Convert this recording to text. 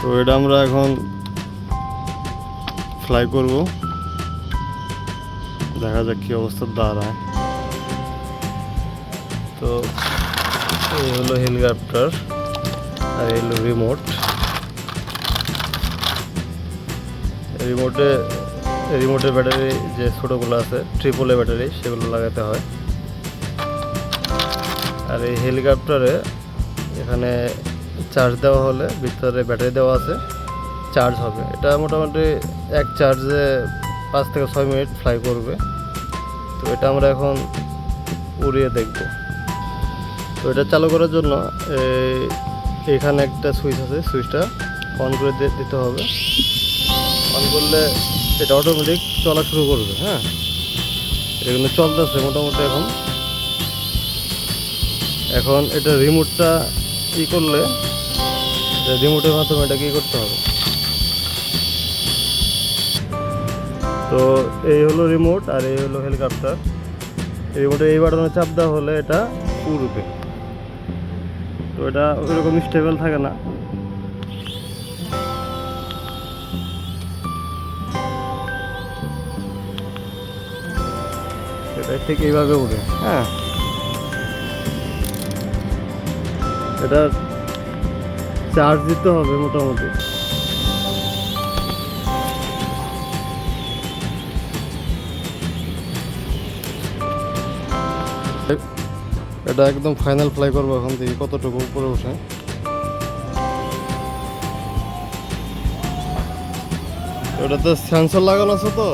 তো এটা আমরা এখন ফ্লাই করব, দেখা যাক কি অবস্থা দাঁড়ায়। তো এই হলো হেলিকপ্টার আর এই হলো রিমোট। রিমোটের ব্যাটারি যে ছোটোগুলো আছে ট্রিপল ব্যাটারি সেগুলো লাগাতে হয়। আর এই হেলিকপ্টারে এখানে চার্জ দেওয়া হলে ভিতরে ব্যাটারি দেওয়া আছে, চার্জ হবে। এটা মোটামুটি এক চার্জে 5 থেকে 6 মিনিট ফ্লাই করবে। তো এটা আমরা এখন উড়িয়ে দেখব। তো এটা চালু করার জন্য এখানে একটা সুইচ আছে, সুইচটা অন করে দিতে হবে। অন করলে এটা অটোমেটিক চলা শুরু করবে। হ্যাঁ, এটা কিন্তু চলতেছে মোটামুটি। এখন এটা রিমোটটা করলে রিমোটের মাধ্যমে এটা করতে হবে। তো এই হলো রিমোট আর এই হলো হেলিকপ্টার। রিমোটে এই বাটনে চাপ দেওয়া হলে এটা উড়বে। তো এটা ওইরকম স্টেবল থাকে না। এটা ঠিক এইভাবে উড়ে। হ্যাঁ, এটা চার্জ দিতে হবে মোটামুটি। এটা একদম ফাইনাল ফ্লাই করবো এখন থেকে কতটুকু উপরে ওঠে। ওটাতে সেন্সর লাগানো আছে তো।